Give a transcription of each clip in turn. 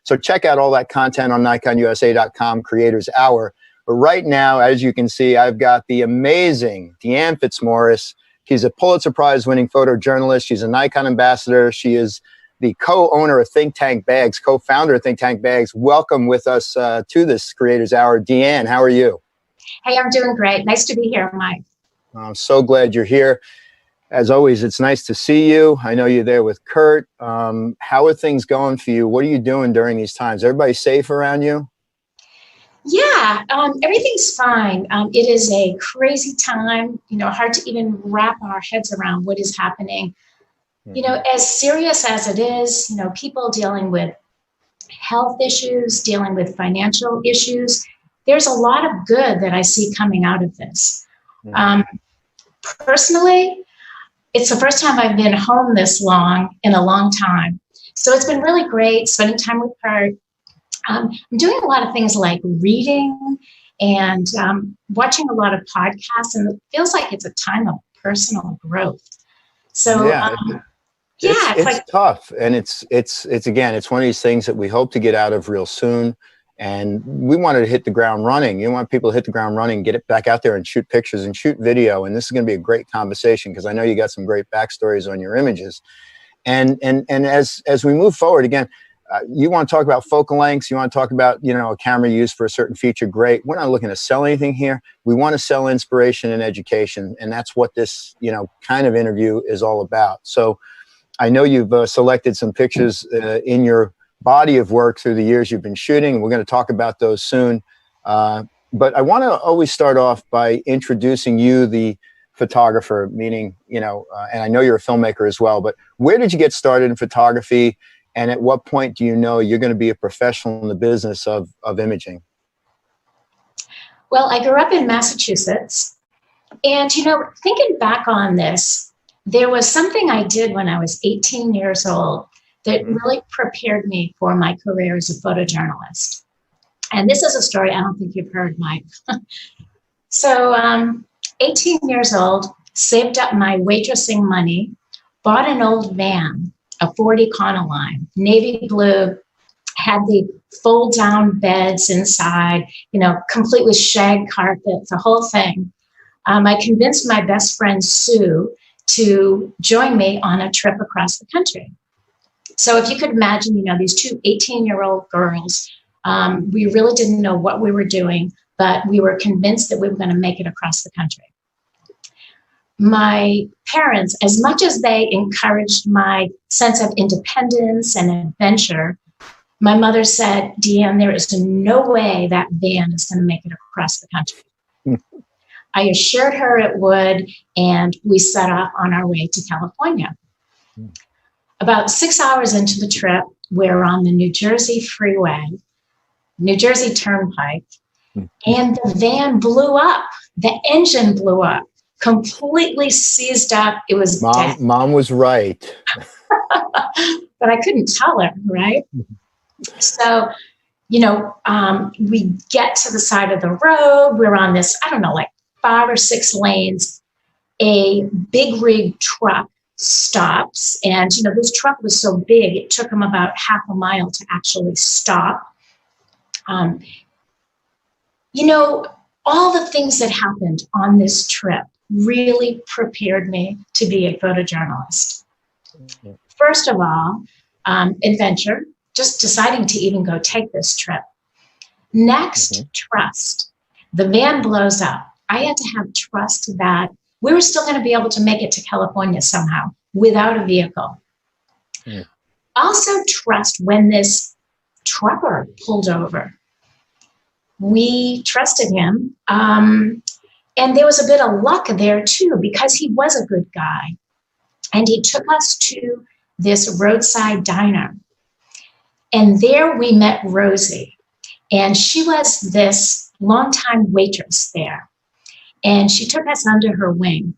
So check out all that content on NikonUSA.com Creators Hour. But right now, as you can see, I've got the amazing Deanne Fitzmaurice. She's a Pulitzer Prize-winning photojournalist. She's a Nikon ambassador. She is the co-owner of Think Tank Bags, co-founder of Think Tank Bags. Welcome with us to this Creators Hour. Deanne, how are you? Hey, I'm doing great. Nice to be here, Mike. I'm so glad you're here. As always, it's nice to see you. I know you're there with Kurt. How are things going for you? What are you doing during these times? Everybody safe around you? Yeah, everything's fine. It is a crazy time, hard to even wrap our heads around what is happening. As serious as it is, people dealing with health issues, dealing with financial issues, there's a lot of good that I see coming out of this. Personally, it's the first time I've been home this long in a long time. So it's been really great spending time with Kurt. I'm doing a lot of things like reading and watching a lot of podcasts, and it feels like it's a time of personal growth. So it's like tough, and it's again, it's one of these things that we hope to get out of real soon. And we wanted to hit the ground running. You want people to hit the ground running, get it back out there and shoot pictures and shoot video. And this is going to be a great conversation because I know you got some great backstories on your images. And as we move forward, again, you want to talk about focal lengths. You want to talk about, a camera used for a certain feature. Great. We're not looking to sell anything here. We want to sell inspiration and education. And that's what this, kind of interview is all about. So I know you've selected some pictures in your body of work through the years you've been shooting. We're going to talk about those soon. But I want to always start off by introducing you, the photographer, meaning, and I know you're a filmmaker as well, but where did you get started in photography? And at what point do you know you're going to be a professional in the business of imaging? Well, I grew up in Massachusetts. And, thinking back on this, there was something I did when I was 18 years old that really prepared me for my career as a photojournalist. And this is a story I don't think you've heard, Mike. So 18 years old, saved up my waitressing money, bought an old van, a 40 Econoline, navy blue, had the fold down beds inside, complete with shag carpet, the whole thing. I convinced my best friend, Sue, to join me on a trip across the country. So if you could imagine, these two 18-year-old girls, we really didn't know what we were doing, but we were convinced that we were going to make it across the country. My parents, as much as they encouraged my sense of independence and adventure, my mother said, Deanne, there is no way that van is going to make it across the country. I assured her it would, and we set off on our way to California. About 6 hours into the trip, we're on the New Jersey freeway, New Jersey Turnpike, and the van blew up. The engine blew up, completely seized up. It was dead. Mom was right. But I couldn't tell her, right? So, we get to the side of the road. We're on this, 5 or 6 lanes. A big rig truck stops, and this truck was so big it took him about half a mile to actually stop. All the things that happened on this trip really prepared me to be a photojournalist. First of all, adventure, just deciding to even go take this trip. Next, trust. The van blows up. I had to have trust that we were still going to be able to make it to California somehow without a vehicle. Also trust when this trucker pulled over. We trusted him. And there was a bit of luck there too, because he was a good guy. And he took us to this roadside diner. And there we met Rosie. And she was this longtime waitress there. And she took us under her wing.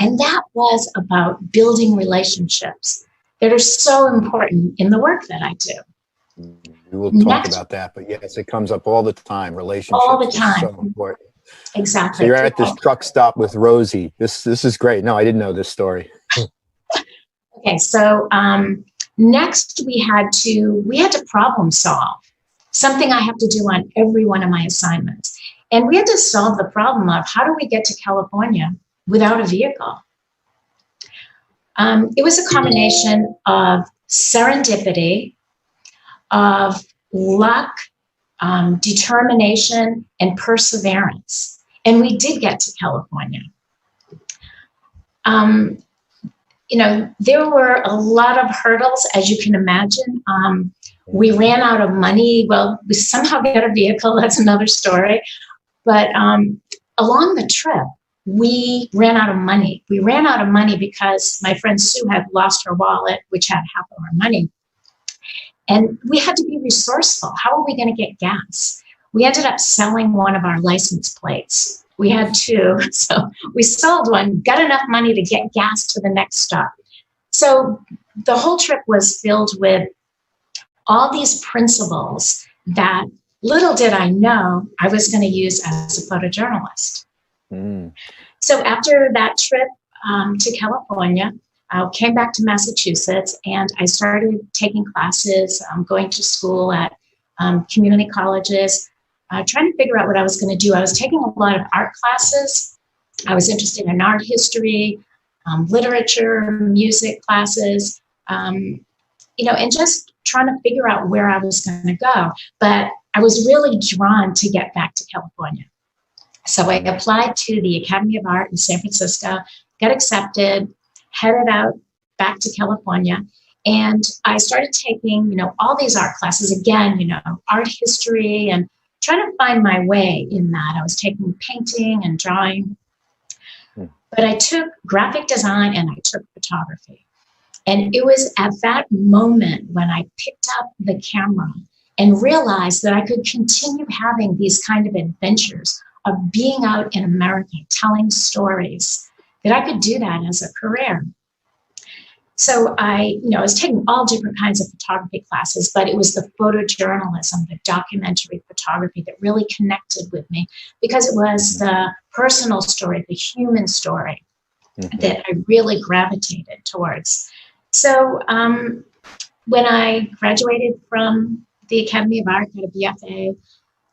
And that was about building relationships that are so important in the work that I do. We will talk about that, but yes, it comes up all the time. Relationships all the time. Are so important. Exactly. So you're at this truck stop with Rosie. This is great. No, I didn't know this story. Okay, so Next, we had to problem solve, something I have to do on every one of my assignments. And we had to solve the problem of how do we get to California without a vehicle? It was a combination of serendipity, of luck, determination, and perseverance. And we did get to California. There were a lot of hurdles, as you can imagine. We ran out of money. Well, we somehow got a vehicle. That's another story. But along the trip, we ran out of money. We ran out of money because my friend Sue had lost her wallet, which had half of our money. And we had to be resourceful. How are we going to get gas? We ended up selling one of our license plates. We had two, so we sold one, got enough money to get gas to the next stop. So the whole trip was filled with all these principles that little did I know I was going to use as a photojournalist. So after that trip to California, I came back to Massachusetts and I started taking classes, going to school at community colleges, trying to figure out what I was going to do. I was taking a lot of art classes. I was interested in art history, literature, music classes, and just trying to figure out where I was going to go. But I was really drawn to get back to California. So I applied to the Academy of Art in San Francisco, got accepted, headed out back to California. And I started taking, all these art classes, again, art history, and trying to find my way in that. I was taking painting and drawing, but I took graphic design and I took photography. And it was at that moment when I picked up the camera and realized that I could continue having these kind of adventures of being out in America, telling stories, that I could do that as a career. So I was taking all different kinds of photography classes, but it was the photojournalism, the documentary photography that really connected with me because it was the personal story, the human story that I really gravitated towards. So when I graduated from the Academy of Art, got a BFA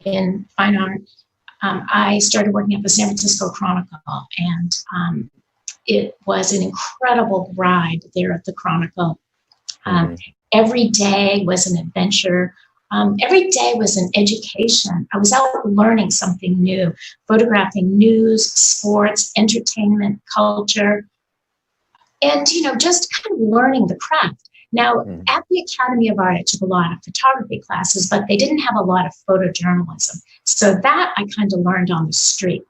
in fine art, I started working at the San Francisco Chronicle, and it was an incredible ride there at the Chronicle. Every day was an adventure. Every day was an education. I was out learning something new, photographing news, sports, entertainment, culture, and, just kind of learning the craft. Now, at the Academy of Art, I took a lot of photography classes, but they didn't have a lot of photojournalism. So that I kind of learned on the street.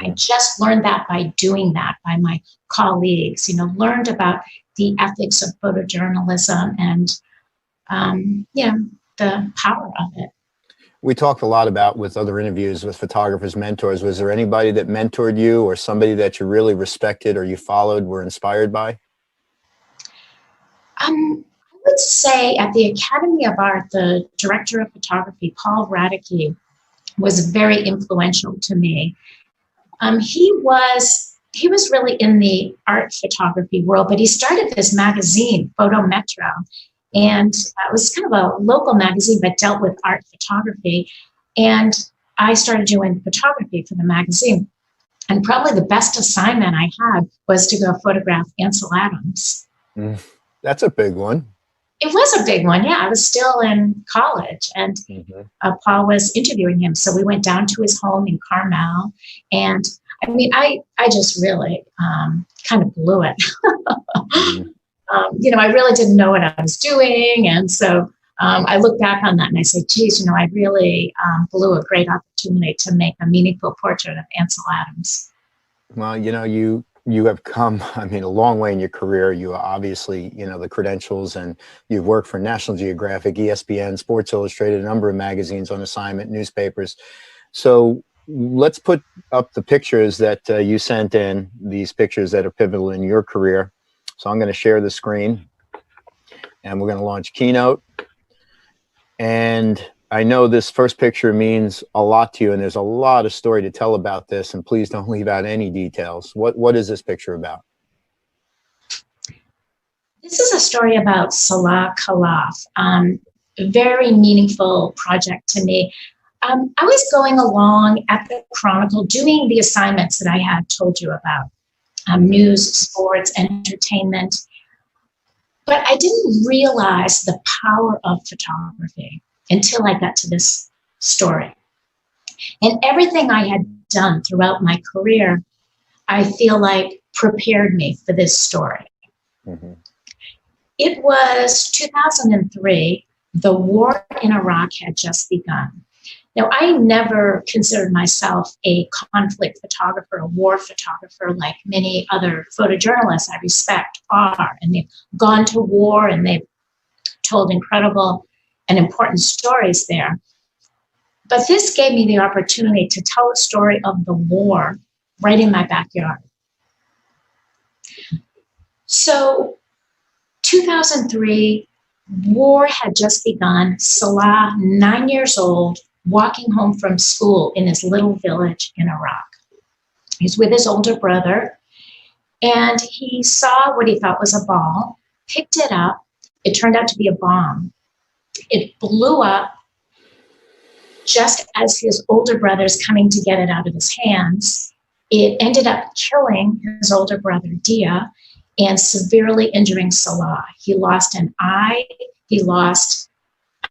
I just learned that by doing that, by my colleagues, learned about the ethics of photojournalism and, the power of it. We talked a lot about with other interviews with photographers, mentors. Was there anybody that mentored you or somebody that you really respected or you followed, were inspired by? I would say at the Academy of Art, the director of photography, Paul Radicke, was very influential to me. He was really in the art photography world, but he started this magazine, Photo Metro, and it was kind of a local magazine, but dealt with art photography. And I started doing photography for the magazine. And probably the best assignment I had was to go photograph Ansel Adams. That's a big one. It was a big one. Yeah, I was still in college, and Paul was interviewing him. So we went down to his home in Carmel, and I just really kind of blew it. I really didn't know what I was doing, and so I look back on that and I say, geez, I really blew a great opportunity to make a meaningful portrait of Ansel Adams. Well, you have come, a long way in your career. You obviously, the credentials, and you've worked for National Geographic, ESPN, Sports Illustrated, a number of magazines on assignment, newspapers. So let's put up the pictures that you sent in, these pictures that are pivotal in your career. So I'm going to share the screen and we're going to launch Keynote. And I know this first picture means a lot to you, and there's a lot of story to tell about this, and please don't leave out any details. What is this picture about? This is a story about Salah Khalaf, a very meaningful project to me. I was going along at the Chronicle doing the assignments that I had told you about, news, sports, entertainment. But I didn't realize the power of photography until I got to this story. And everything I had done throughout my career, I feel like prepared me for this story. Mm-hmm. It was 2003. The war in Iraq had just begun. Now, I never considered myself a conflict photographer, a war photographer, like many other photojournalists I respect are. And they've gone to war and they've told incredible and important stories there. But this gave me the opportunity to tell a story of the war right in my backyard. So 2003, war had just begun. Salah, 9 years old, walking home from school in his little village in Iraq. He's with his older brother, and he saw what he thought was a ball, picked it up. It turned out to be a bomb. It blew up just as his older brother's coming to get it out of his hands. It ended up killing his older brother, Dia, and severely injuring Salah. He lost an eye, he lost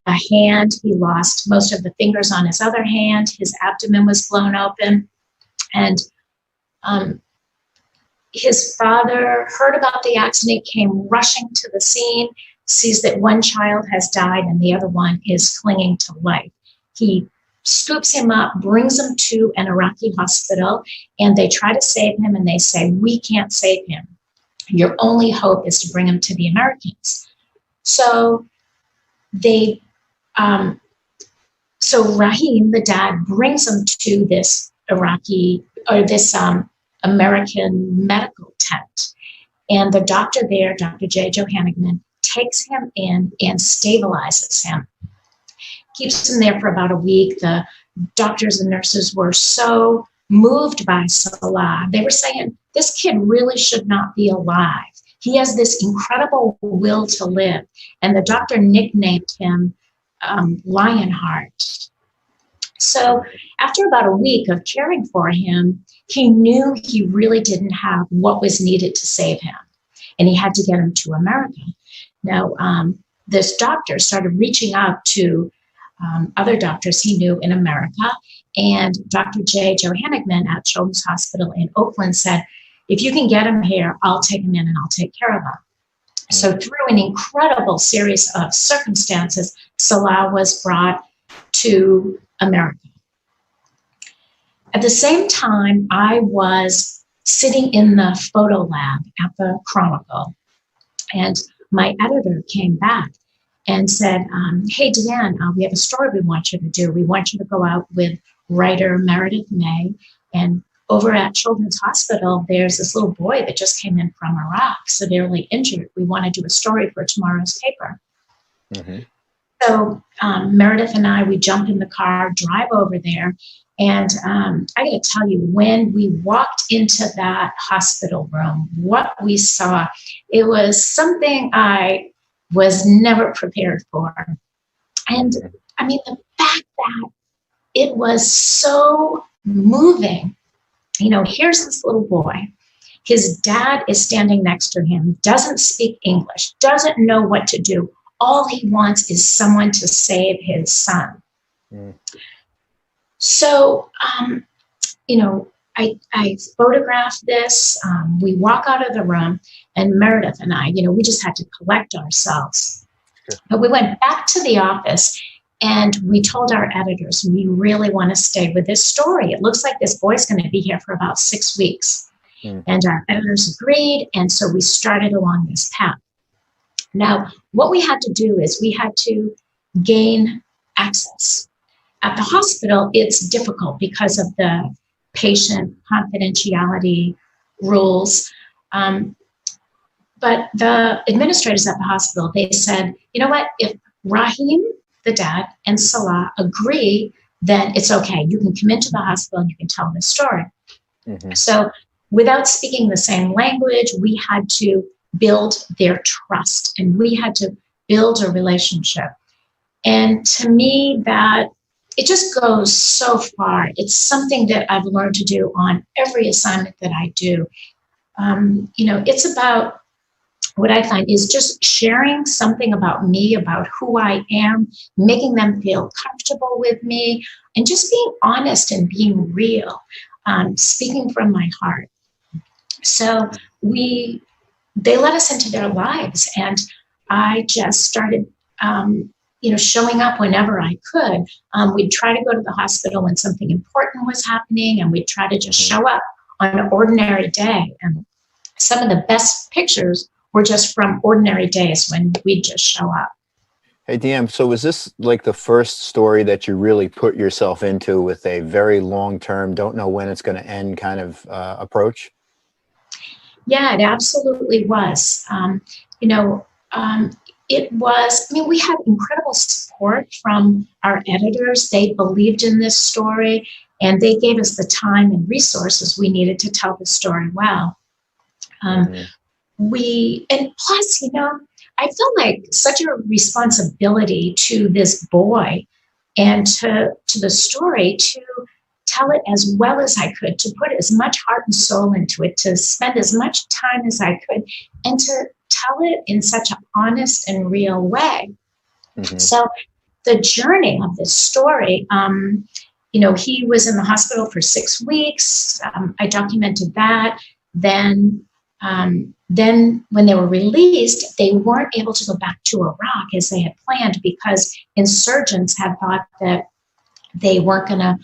a hand, he lost most of the fingers on his other hand, his abdomen was blown open, and his father heard about the accident, came rushing to the scene, sees that one child has died and the other one is clinging to life. He scoops him up, brings him to an Iraqi hospital, and they try to save him, and they say, "We can't save him. Your only hope is to bring him to the Americans." So they, so Rahim, the dad, brings him to this Iraqi or this American medical tent, and the doctor there, Dr. J. Johanigman, takes him in and stabilizes him. Keeps him there for about a week. The doctors and nurses were so moved by Salah. They were saying, this kid really should not be alive. He has this incredible will to live. And the doctor nicknamed him Lionheart. So after about a week of caring for him, he knew he really didn't have what was needed to save him. And he had to get him to America. Now, this doctor started reaching out to other doctors he knew in America. And Dr. J. Johanigman at Children's Hospital in Oakland said, if you can get him here, I'll take him in and I'll take care of him. So through an incredible series of circumstances, Salah was brought to America. At the same time, I was sitting in the photo lab at the Chronicle, and my editor came back and said, hey, Deanne, we have a story we want you to do. We want you to go out with writer Meredith May, and over at Children's Hospital, there's this little boy that just came in from Iraq, severely injured. We want to do a story for tomorrow's paper. Mm-hmm. So Meredith and I, we jump in the car, drive over there. And I got to tell you, when we walked into that hospital room, what we saw, it was something I was never prepared for. And I mean, the fact that it was so moving. You know, here's this little boy. His dad is standing next to him, doesn't speak English, doesn't know what to do. All he wants is someone to save his son. Mm. So, you know, I photographed this. We walk out of the room, and Meredith and I, you know, we just had to collect ourselves. Sure. But we went back to the office, and we told our editors, we really want to stay with this story. It looks like this boy's going to be here for about 6 weeks. Mm. And our editors agreed, and so we started along this path. Now, what we had to do is we had to gain access. At the hospital, it's difficult because of the patient confidentiality rules. But the administrators at the hospital, they said, you know what, if Rahim, the dad, and Salah agree, then it's okay. You can come into the hospital and you can tell this story. Mm-hmm. So without speaking the same language, we had to build their trust, and we had to build a relationship. And to me, that it just goes so far. It's something that I've learned to do on every assignment that I do. It's about, what I find is just sharing something about me, about who I am, making them feel comfortable with me, and just being honest and being real, speaking from my heart. So they let us into their lives, and I just started, showing up whenever I could. We'd try to go to the hospital when something important was happening, and we'd try to just show up on an ordinary day. And some of the best pictures were just from ordinary days when we'd just show up. Hey, Deanne, so was this like the first story that you really put yourself into with a very long-term, don't know when it's going to end kind of approach? Yeah, it absolutely was. It was, we had incredible support from our editors. They believed in this story, and they gave us the time and resources we needed to tell the story well. And plus, I felt like such a responsibility to this boy and to the story, to tell it as well as I could, to put as much heart and soul into it, to spend as much time as I could, and to tell it in such an honest and real way. So the journey of this story, he was in the hospital for 6 weeks. I documented that. Then when they were released, they weren't able to go back to Iraq as they had planned, because insurgents had thought that they weren't going to,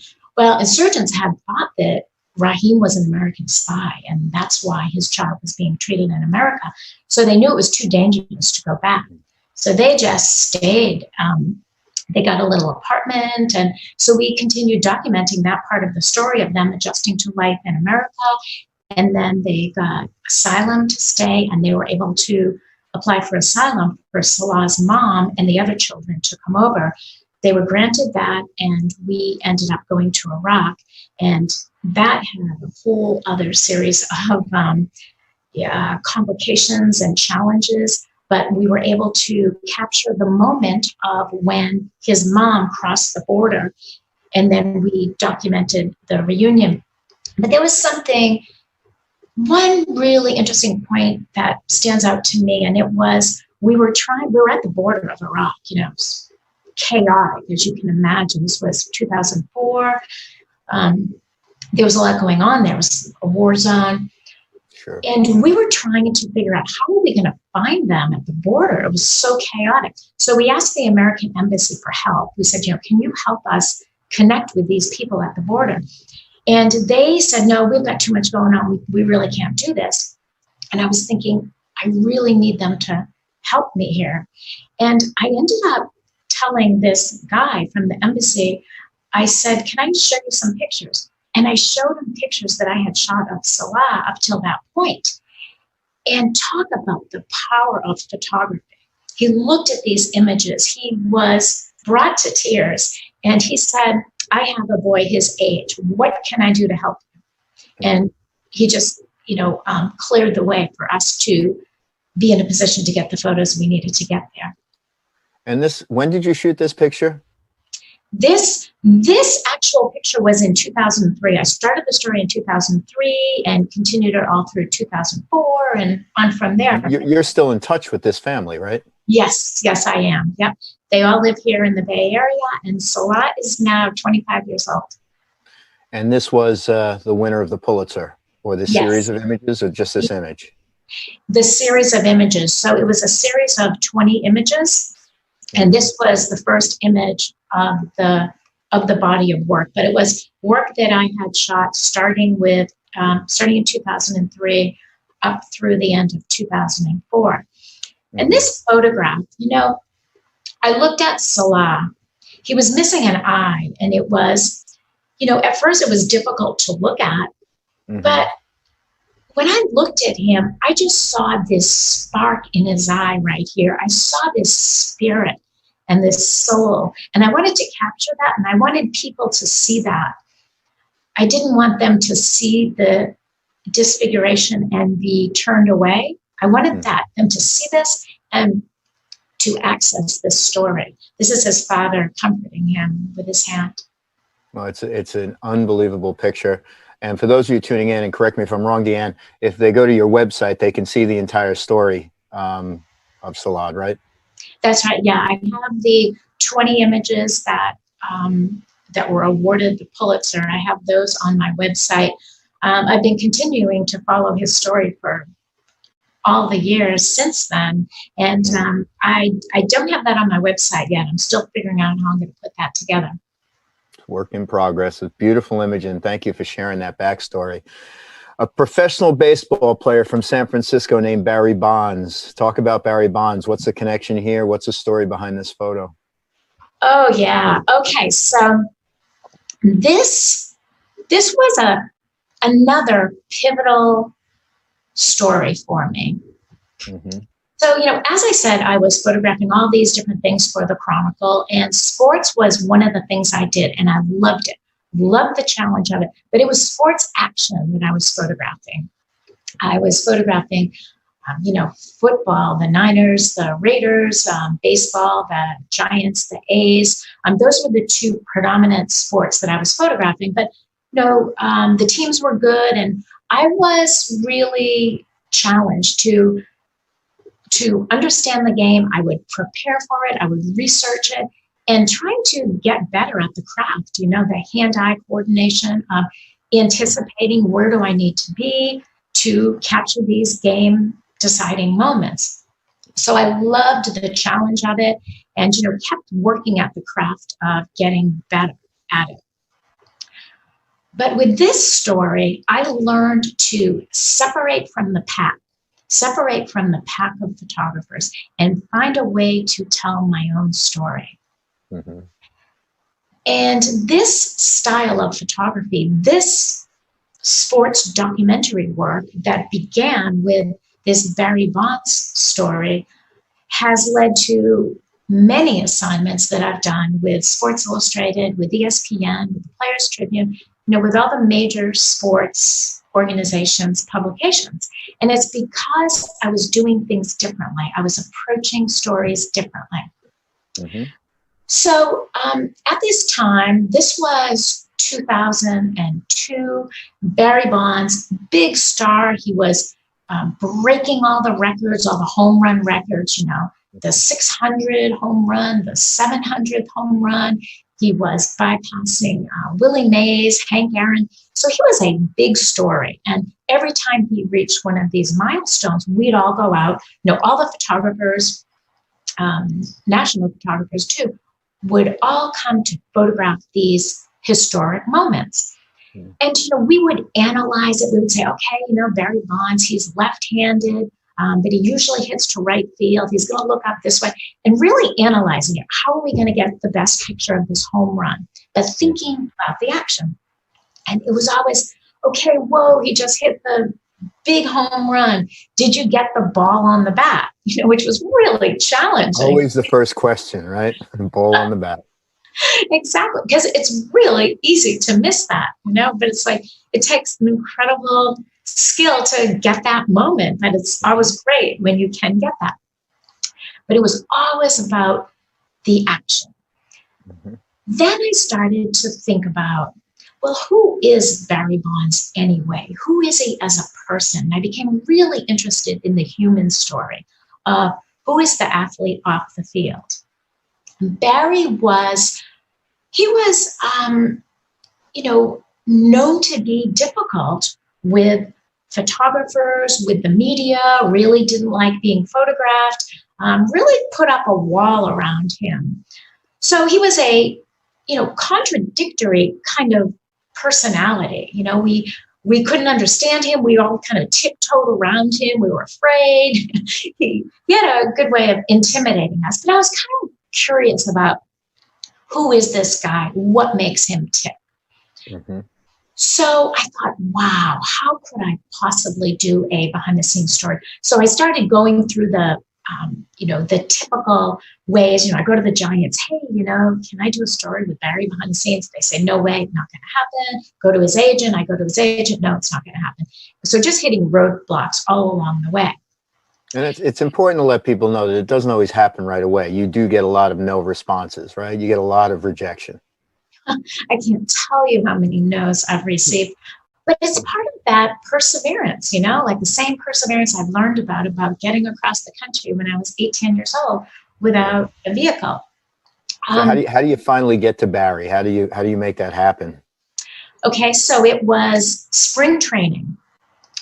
insurgents had thought that Rahim was an American spy, and that's why his child was being treated in America. So they knew it was too dangerous to go back. So they just stayed. They got a little apartment, and so we continued documenting that part of the story of them adjusting to life in America. And then they got asylum to stay, and they were able to apply for asylum for Salah's mom and the other children to come over. They were granted that, and we ended up going to Iraq, and that had a whole other series of complications and challenges. But we were able to capture the moment of when his mom crossed the border, and then we documented the reunion. But there was one really interesting point that stands out to me, and it was we were at the border of Iraq, chaotic, as you can imagine. This was 2004. There was a lot going on. There was a war zone. Sure. And we were trying to figure out, how are we going to find them at the border? It was so chaotic. So we asked the American embassy for help. We said, can you help us connect with these people at the border? And they said, no, we've got too much going on. We really can't do this. And I was thinking, I really need them to help me here. And I ended up telling this guy from the embassy, I said, can I show you some pictures? And I showed him pictures that I had shot of Salah up till that point. And talk about the power of photography. He looked at these images. He was brought to tears. And he said, I have a boy his age. What can I do to help him? And he just, cleared the way for us to be in a position to get the photos we needed to get there. And when did you shoot this picture? This actual picture was in 2003. I started the story in 2003 and continued it all through 2004 and on from there. You're still in touch with this family, right? Yes, I am. Yep. They all live here in the Bay Area, and Salah is now 25 years old. And this was the winner of the Pulitzer, or the series of images, or just this image? The series of images. So it was a series of 20 images. And this was the first image of the body of work, but it was work that I had shot starting in 2003 up through the end of 2004. And this photograph, I looked at Salah. He was missing an eye, and it was, at first it was difficult to look at, but when I looked at him, I just saw this spark in his eye right here. I saw this spirit and this soul, and I wanted to capture that, and I wanted people to see that. I didn't want them to see the disfiguration and be turned away. I wanted them to see this and to access this story. This is his father comforting him with his hand. Well, it's an unbelievable picture. And for those of you tuning in, and correct me if I'm wrong, Deanne, if they go to your website, they can see the entire story of Salah, right? That's right. Yeah, I have the 20 images that that were awarded the Pulitzer. I have those on my website. I've been continuing to follow his story for all the years since then, and I don't have that on my website yet. I'm still figuring out how I'm going to put that together. Work in progress. A beautiful image, and thank you for sharing that backstory. A professional baseball player from San Francisco named Barry Bonds. Talk about Barry Bonds. What's the connection here? What's the story behind this photo? Oh yeah. Okay. So this was another pivotal story for me. Mm-hmm. So, as I said, I was photographing all these different things for the Chronicle, and sports was one of the things I did, and I loved it. Loved the challenge of it, but it was sports action that I was photographing. I was photographing, football, the Niners, the Raiders, baseball, the Giants, the A's. Those were the two predominant sports that I was photographing. But the teams were good, and I was really challenged to understand the game. I would prepare for it. I would research it. And trying to get better at the craft, the hand-eye coordination of anticipating where do I need to be to capture these game-deciding moments. So I loved the challenge of it and, kept working at the craft of getting better at it. But with this story, I learned to separate from the pack of photographers and find a way to tell my own story. Mm-hmm. And this style of photography, this sports documentary work that began with this Barry Bonds story has led to many assignments that I've done with Sports Illustrated, with ESPN, with the Players Tribune, with all the major sports organizations, publications. And it's because I was doing things differently. I was approaching stories differently. Mm-hmm. So at this time, this was 2002, Barry Bonds, big star. He was breaking all the records, all the home run records, the 600 home run, the 700th home run. He was bypassing Willie Mays, Hank Aaron. So he was a big story. And every time he reached one of these milestones, we'd all go out, all the photographers, national photographers too, would all come to photograph these historic moments. Mm. And, we would analyze it. We would say, okay, Barry Bonds, he's left-handed, but he usually hits to right field. He's going to look up this way, and really analyzing it. How are we going to get the best picture of this home run? But thinking about the action. And it was always, okay, whoa, he just hit the big home run. Did you get the ball on the bat? Which was really challenging. Always the first question, right? Ball on the bat. Exactly, because it's really easy to miss that, but it's like, it takes an incredible skill to get that moment, and it's always great when you can get that. But it was always about the action. Mm-hmm. Then I started to think about, well, who is Barry Bonds anyway? Who is he as a person? I became really interested in the human story of who is the athlete off the field. Barry was known to be difficult with photographers, with the media, really didn't like being photographed, really put up a wall around him. So he was a, contradictory kind of personality. We couldn't understand him. We all kind of tiptoed around him. We were afraid. He had a good way of intimidating us. But I was kind of curious about, who is this guy? What makes him tick? Mm-hmm. So I thought, wow, how could I possibly do a behind-the-scenes story? So I started going through the typical ways. I go to the Giants. Hey, can I do a story with Barry behind the scenes? They say, no way, not going to happen. Go to his agent. I go to his agent. No, it's not going to happen. So just hitting roadblocks all along the way. And it's important to let people know that it doesn't always happen right away. You do get a lot of no responses, right? You get a lot of rejection. I can't tell you how many no's I've received, but it's part of that perseverance, like the same perseverance I've learned about getting across the country when I was 18 years old without a vehicle. So how do you finally get to Barry? How do you make that happen? Okay, so it was spring training.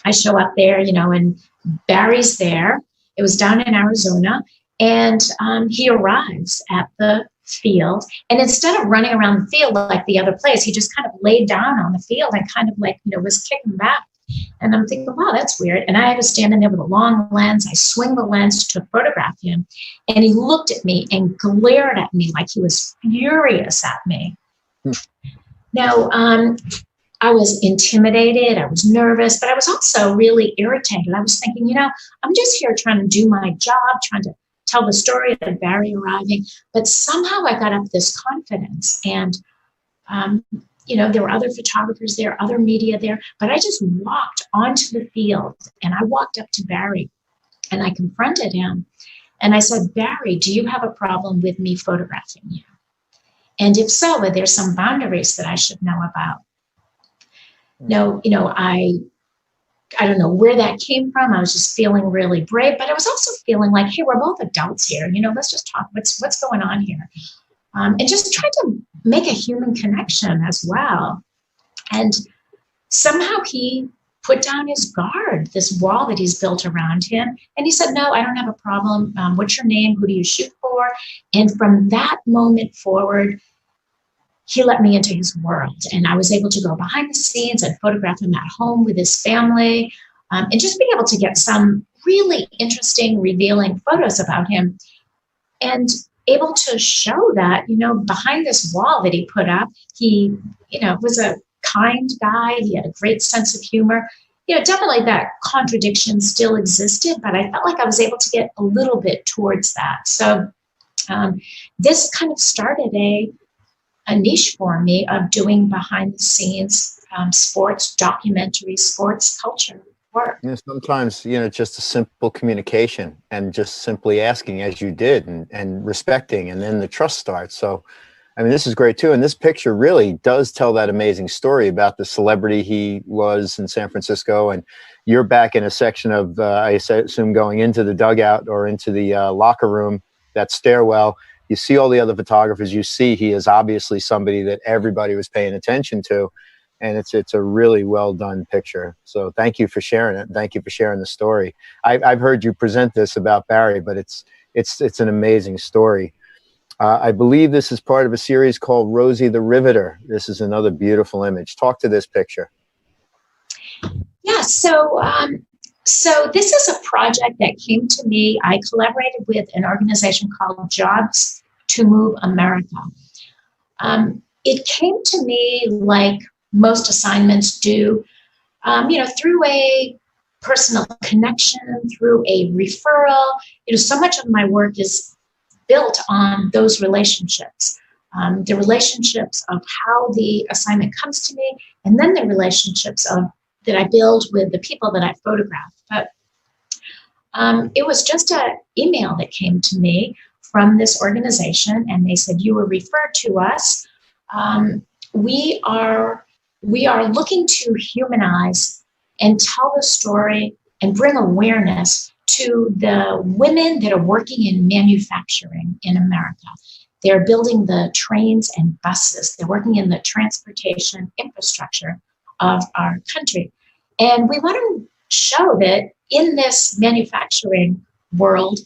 I show up there, and Barry's there. It was down in Arizona, and he arrives at the field. And instead of running around the field like the other place, he just kind of laid down on the field and kind of was kicking back. And I'm thinking, wow, that's weird. And I was standing there with a long lens. I swing the lens to photograph him. And he looked at me and glared at me like he was furious at me. Now, I was intimidated, I was nervous, but I was also really irritated. I was thinking, I'm just here trying to do my job, trying to tell the story of Barry arriving, but somehow I got up this confidence, and there were other photographers there, other media there, but I just walked onto the field, and I walked up to Barry, and I confronted him, and I said, Barry, do you have a problem with me photographing you? And if so, are there some boundaries that I should know about? No, I don't know where that came from. I was just feeling really brave, but I was also feeling like, hey, we're both adults here. Let's just talk. What's going on here? And just try to make a human connection as well. And somehow he put down his guard, this wall that he's built around him. And he said, no, I don't have a problem. What's your name? Who do you shoot for? And from that moment forward, he let me into his world, and I was able to go behind the scenes and photograph him at home with his family, and just being able to get some really interesting, revealing photos about him, and able to show that, behind this wall that he put up, he, was a kind guy. He had a great sense of humor. Definitely that contradiction still existed, but I felt like I was able to get a little bit towards that. So this kind of started a niche for me of doing behind the scenes sports documentary, sports culture work. Sometimes, just a simple communication and just simply asking, as you did, and respecting, and then the trust starts. So, I mean, this is great too. And this picture really does tell that amazing story about the celebrity he was in San Francisco. And you're back in a section of, I assume, going into the dugout or into the locker room, that stairwell. You see all the other photographers. You see he is obviously somebody that everybody was paying attention to, and it's a really well done picture. So thank you for sharing it. Thank you for sharing the story. I've heard you present this about Barry, but it's an amazing story. I believe this is part of a series called Rosie the Riveter. This is another beautiful image. Talk to this picture. Yeah. So this is a project that came to me. I collaborated with an organization called Jobs to Move America. It came to me like most assignments do, through a personal connection, through a referral. So much of my work is built on those relationships, the relationships of how the assignment comes to me, and then the relationships that I build with the people that I photograph. But it was just an email that came to me from this organization, and they said, you were referred to us. We are looking to humanize and tell the story and bring awareness to the women that are working in manufacturing in America. They're building the trains and buses. They're working in the transportation infrastructure of our country. And we want to show that in this manufacturing world,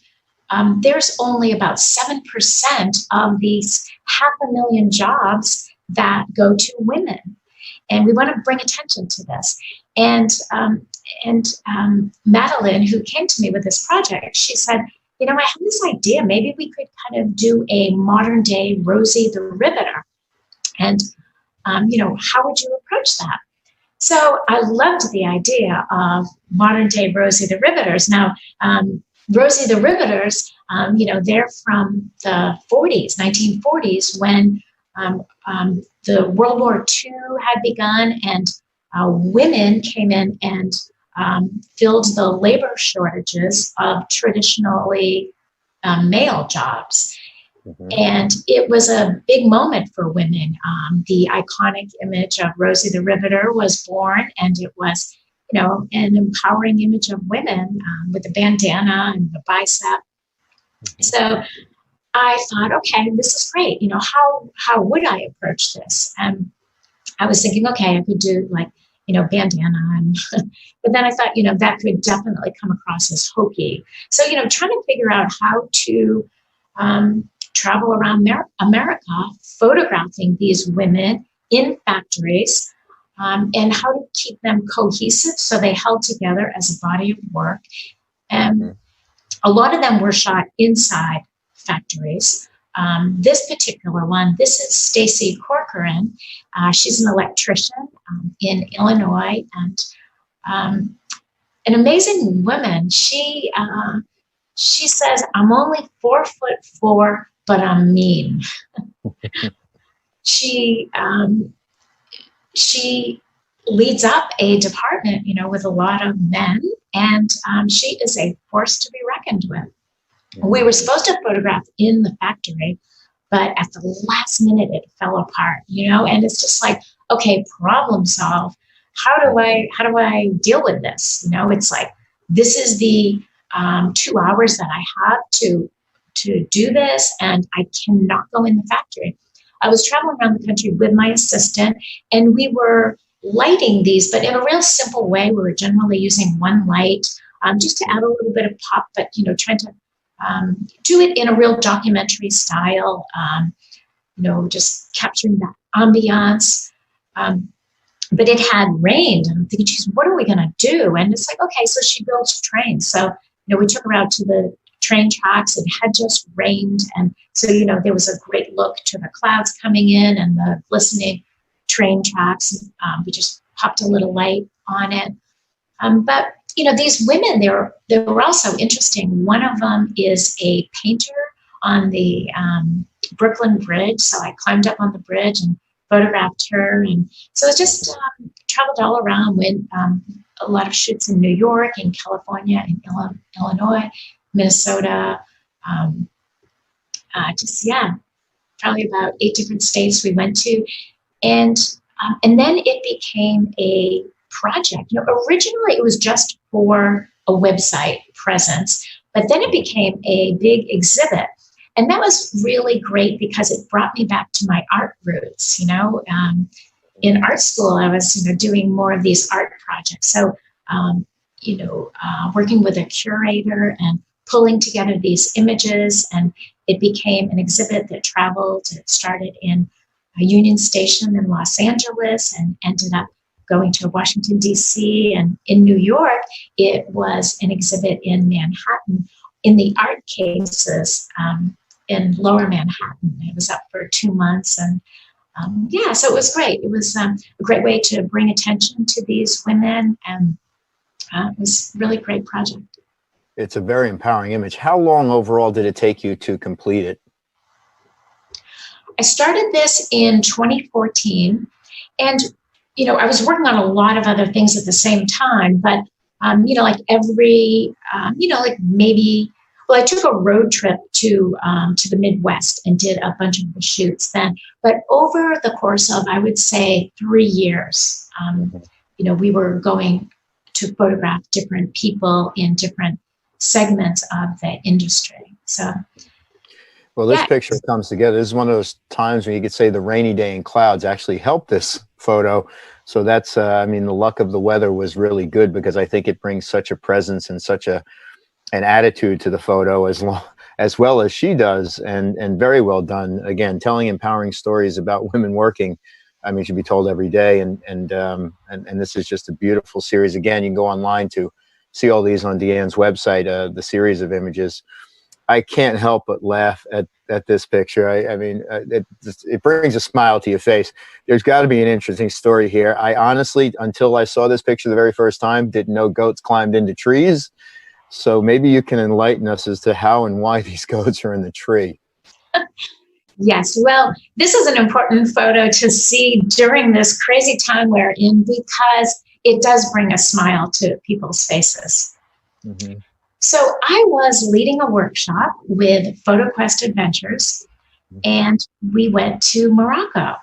there's only about 7% of these 500,000 jobs that go to women. And we want to bring attention to this. And Madeline, who came to me with this project, she said, I have this idea. Maybe we could kind of do a modern day Rosie the Riveter. And, how would you approach that? So I loved the idea of modern day Rosie the Riveters. Now, Rosie the Riveters, they're from the 1940s, when the World War II had begun, and women came in and filled the labor shortages of traditionally male jobs. And it was a big moment for women. The iconic image of Rosie the Riveter was born, and it was, an empowering image of women with the bandana and the bicep. So I thought, okay, this is great. How would I approach this? And I was thinking, okay, I could do bandana, and but then I thought, that could definitely come across as hokey. So, trying to figure out how to travel around America, photographing these women in factories, and how to keep them cohesive so they held together as a body of work. And a lot of them were shot inside factories. This particular one, this is Stacy Corcoran. She's an electrician in Illinois, and an amazing woman. She says, "I'm only 4'4", but I'm mean." She leads up a department, with a lot of men, and she is a force to be reckoned with. We were supposed to photograph in the factory, but at the last minute it fell apart, and it's just like, okay, problem solve. How do I deal with this? It's like, this is the 2 hours that I have to do this, and I cannot go in the factory. I was traveling around the country with my assistant, and we were lighting these, but in a real simple way. We were generally using one light, just to add a little bit of pop, but trying to do it in a real documentary style, just capturing that ambiance. But it had rained, and I'm thinking, geez, what are we going to do? And it's like, okay, so she built a train. So, we took her out to the train tracks. It had just rained. And so, there was a great look to the clouds coming in and the glistening train tracks. We just popped a little light on it. But these women, they were also interesting. One of them is a painter on the Brooklyn Bridge. So I climbed up on the bridge and photographed her. And so it just traveled all around, went a lot of shoots in New York, in California, in Illinois, Minnesota. Probably about 8 different states we went to. And then it became a project. Originally it was just for a website presence, but then it became a big exhibit. And that was really great because it brought me back to my art roots. In art school, I was, doing more of these art projects. So, working with a curator and pulling together these images, and it became an exhibit that traveled. It started in Union Station in Los Angeles and ended up going to Washington, D.C. And in New York, it was an exhibit in Manhattan in the art cases in Lower Manhattan. It was up for 2 months. And so it was great. It was a great way to bring attention to these women. And it was a really great project. It's a very empowering image. How long overall did it take you to complete it? I started this in 2014, and I was working on a lot of other things at the same time. But I took a road trip to the Midwest and did a bunch of the shoots then. But over the course of, I would say, 3 years, we were going to photograph different people in different segments of the industry. So. Well, this picture comes together. This is one of those times when you could say the rainy day and clouds actually helped this photo. So that's, the luck of the weather was really good, because I think it brings such a presence and such an attitude to the photo as well as she does, and very well done. Again, telling empowering stories about women working, should be told every day. And this is just a beautiful series. Again, you can go online to see all these on Deanne's website, the series of images. I can't help but laugh at this picture. It brings a smile to your face. There's got to be an interesting story here. I honestly, until I saw this picture the very first time, didn't know goats climbed into trees. So maybe you can enlighten us as to how and why these goats are in the tree. Yes, well, this is an important photo to see during this crazy time we're in, because it does bring a smile to people's faces. Mm-hmm. So I was leading a workshop with PhotoQuest Adventures, and we went to Morocco.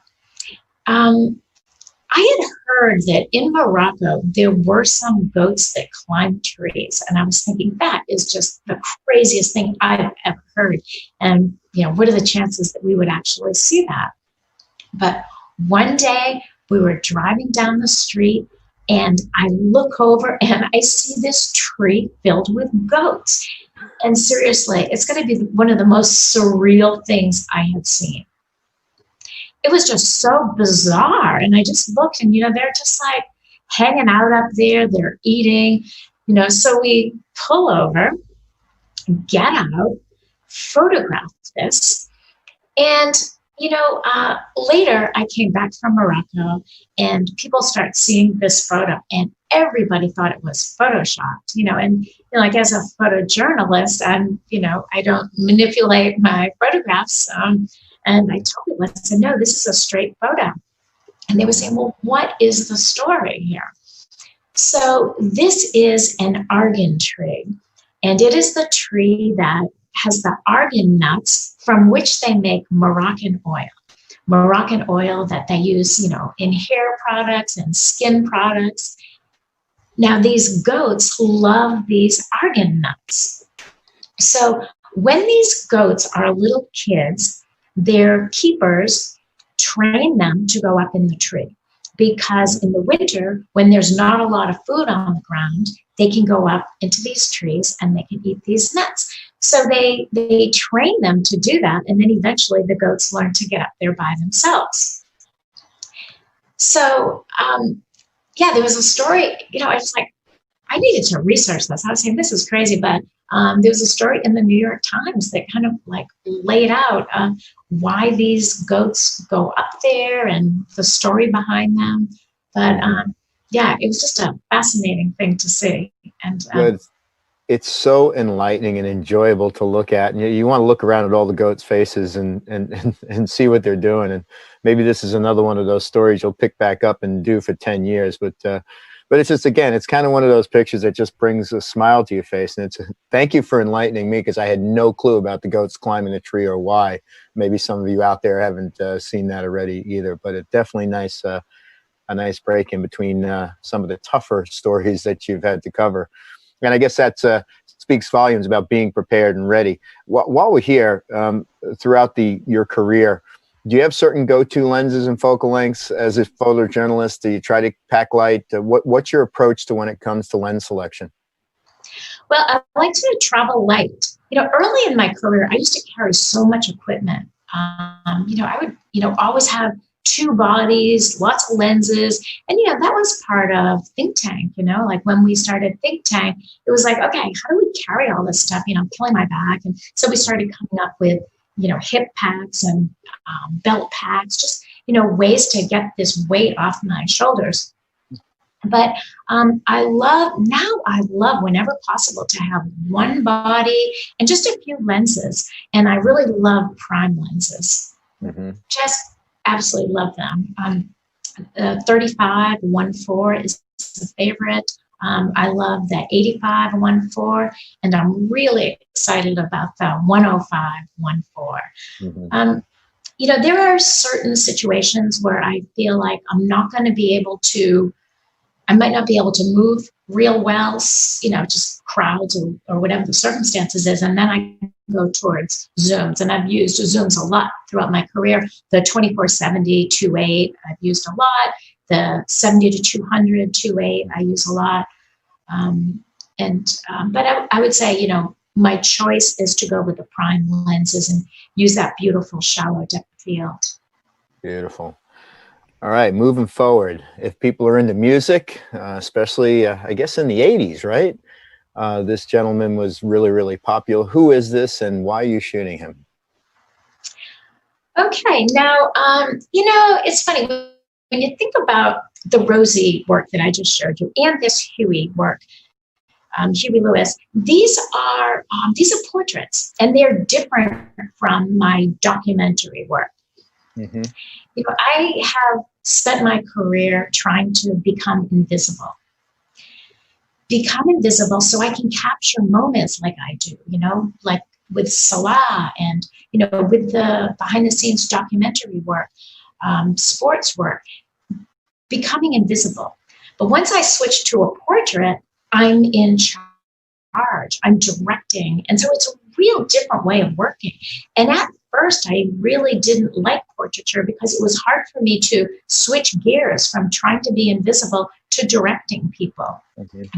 I had heard that in Morocco, there were some goats that climbed trees. And I was thinking, that is just the craziest thing I've ever heard. And, what are the chances that we would actually see that? But one day we were driving down the street, and I look over and I see this tree filled with goats. And seriously, it's going to be one of the most surreal things I have seen. It was just so bizarre. And I just looked, and, they're just like hanging out up there. They're eating, so we pull over, get out, photograph this. And, later I came back from Morocco, and people start seeing this photo, and everybody thought it was photoshopped, and like, as a photojournalist, I don't manipulate my photographs. And I told people, I said, no, this is a straight photo. And they were saying, well, what is the story here? So this is an argan tree, and it is the tree that has the argan nuts from which they make Moroccan oil that they use, in hair products and skin products. Now, these goats love these argan nuts. So when these goats are little kids, their keepers train them to go up in the tree, because in the winter, when there's not a lot of food on the ground, they can go up into these trees and they can eat these nuts. So they train them to do that, and then eventually the goats learn to get up there by themselves. So, there was a story, I was like, I needed to research this. I was saying, this is crazy, but there was a story in the New York Times that kind of like laid out why these goats go up there and the story behind them. But it was just a fascinating thing to see. And good. It's so enlightening and enjoyable to look at. And you want to look around at all the goats' faces and see what they're doing. And maybe this is another one of those stories you'll pick back up and do for 10 years. But it's just, again, it's kind of one of those pictures that just brings a smile to your face. And thank you for enlightening me, because I had no clue about the goats climbing a tree or why. Maybe some of you out there haven't seen that already either. But it's definitely nice, a nice break in between some of the tougher stories that you've had to cover. And I guess that speaks volumes about being prepared and ready. While we're here, throughout your career, do you have certain go-to lenses and focal lengths as a photojournalist? Do you try to pack light? What's your approach to when it comes to lens selection? Well, I like to travel light. Early in my career, I used to carry so much equipment. I would, always have 2 bodies, lots of lenses. And, that was part of Think Tank, like when we started Think Tank, it was like, okay, how do we carry all this stuff, pulling my back. And so we started coming up with, hip packs and belt packs, just, ways to get this weight off my shoulders. But I love whenever possible to have one body and just a few lenses. And I really love prime lenses. Mm-hmm. Just absolutely love them. 35 1.4 is the favorite. I love the 85 1.4, and I'm really excited about the 105 1.4. Mm-hmm. There are certain situations where I feel like I might not be able to move real well, just crowds or whatever the circumstances is. And then I go towards zooms, and I've used zooms a lot throughout my career. The 24-70 2.8 I've used a lot. The 70 to 200 2.8 I use a lot. But I would say, my choice is to go with the prime lenses and use that beautiful shallow depth of field. Beautiful. All right, moving forward, if people are into music, especially, I guess in the 80s, right? This gentleman was really, really popular. Who is this, and why are you shooting him? Okay, now, it's funny. When you think about the Rosie work that I just showed you and this Huey work, Huey Lewis, these are portraits, and they're different from my documentary work. Mm-hmm. I have spent my career trying to become invisible. Become invisible so I can capture moments like I do, like with Salah and, with the behind the scenes documentary work, sports work, becoming invisible. But once I switch to a portrait, I'm in charge, I'm directing. And so it's a real different way of working. And at first, I really didn't like portraiture because it was hard for me to switch gears from trying to be invisible to directing people.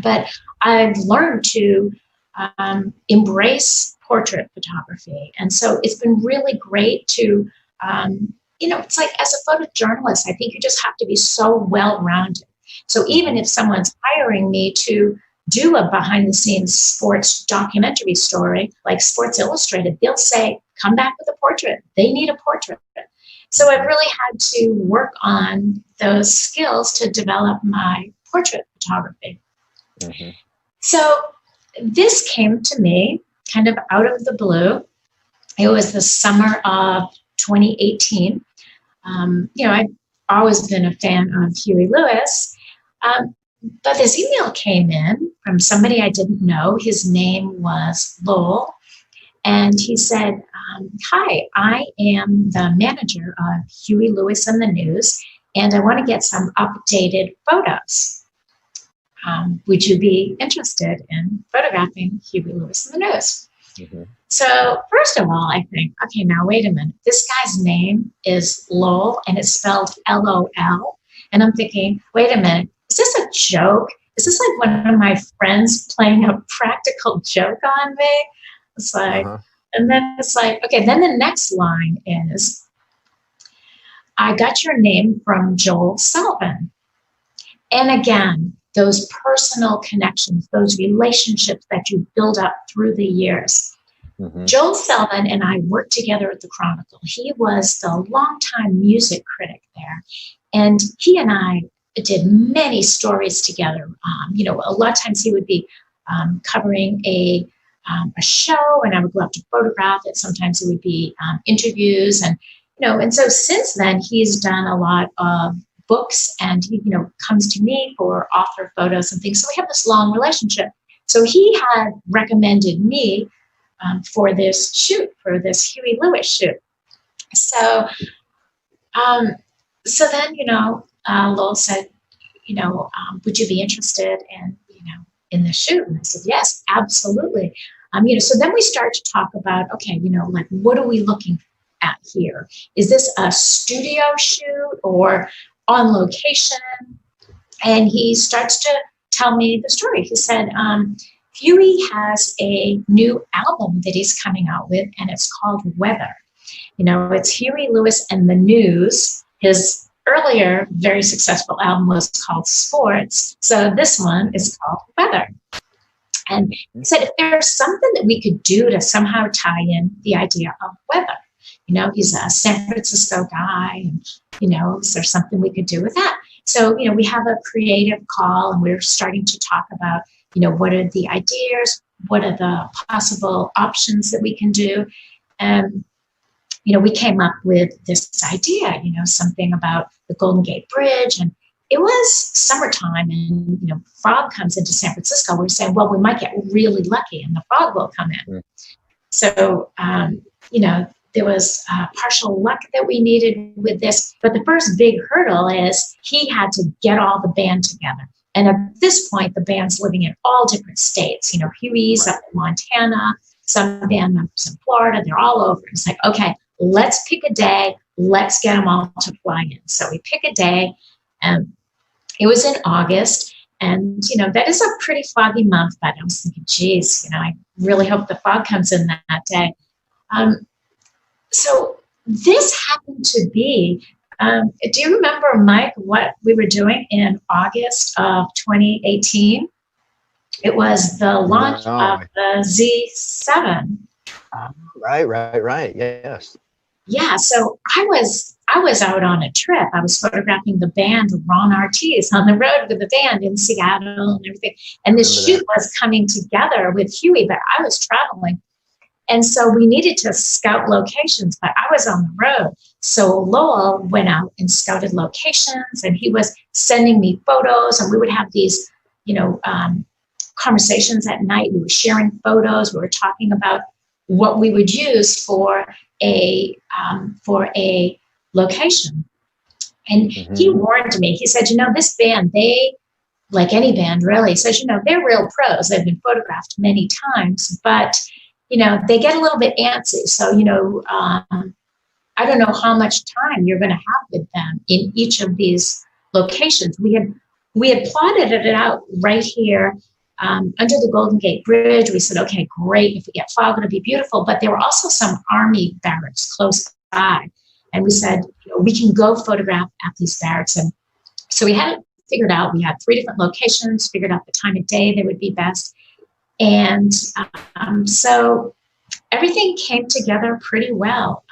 But I've learned to embrace portrait photography. And so it's been really great to, it's like as a photojournalist, I think you just have to be so well-rounded. So even if someone's hiring me to do a behind-the-scenes sports documentary story like Sports Illustrated, they'll say, come back with a portrait. They need a portrait. So I've really had to work on those skills to develop my portrait photography. So this came to me kind of out of the blue. It was the summer of 2018. I've always been a fan of Huey Lewis. But this email came in from somebody I didn't know. His name was Lowell. And he said, hi, I am the manager of Huey Lewis and the News, and I want to get some updated photos. Would you be interested in photographing Huey Lewis and the News? So first of all, I think, okay, now wait a minute. This guy's name is Lowell, and it's spelled L-O-L. And I'm thinking, wait a minute. Is this a joke? Is this like one of my friends playing a practical joke on me? It's like, and then it's like, okay, then the next line is, I got your name from Joel Sullivan. And again, those personal connections, those relationships that you build up through the years. Joel Sullivan and I worked together at the Chronicle. He was the longtime music critic there. And he and I did many stories together. A lot of times he would be covering a show, and I would go out to photograph it. Sometimes it would be interviews, and so since then he's done a lot of books, and he comes to me for author photos and things. So we have this long relationship. So he had recommended me for this shoot, for this Huey Lewis shoot. So then Lowell said, would you be interested in the shoot? And I said, yes, absolutely. So then we start to talk about, okay, like, what are we looking at here? Is this a studio shoot or on location? And he starts to tell me the story. He said, Huey has a new album that he's coming out with, and it's called Weather. It's Huey Lewis and the News. His earlier, very successful album was called Sports. So this one is called Weather. And he said, if there's something that we could do to somehow tie in the idea of weather, he's a San Francisco guy, and, is there something we could do with that? So, we have a creative call, and we're starting to talk about, what are the ideas? What are the possible options that we can do? And we came up with this idea, something about the Golden Gate Bridge. And it was summertime, and, fog comes into San Francisco. We're saying, well, we might get really lucky and the fog will come in. So, there was partial luck that we needed with this. But the first big hurdle is he had to get all the band together. And at this point, the band's living in all different states. Huey's up in Montana, some band members in Florida, they're all over. It's like, okay, let's pick a day. Let's get them all to fly in. So we pick a day, and it was in August. And, that is a pretty foggy month, but I was thinking, geez, I really hope the fog comes in that day. So this happened to be, do you remember, Mike, what we were doing in August of 2018? It was the launch of the Z7. Right. Yes. Yeah. So I was out on a trip. I was photographing the band Ron Artis on the road with the band in Seattle and everything. And this shoot was coming together with Huey, but I was traveling. And so we needed to scout locations, but I was on the road. So Lowell went out and scouted locations, and he was sending me photos, and we would have these, conversations at night. We were sharing photos. We were talking about what we would use for a location. And he warned me. He said, this band, they, like any band really, says, they're real pros. They've been photographed many times, but, they get a little bit antsy. So, I don't know how much time you're going to have with them in each of these locations. We had plotted it out right here under the Golden Gate Bridge. We said, okay, great. If we get fog, it'll be beautiful. But there were also some army barracks close by. And we said, we can go photograph at these barracks. And so we had it figured out. We had 3 different locations, figured out the time of day that would be best. And so everything came together pretty well.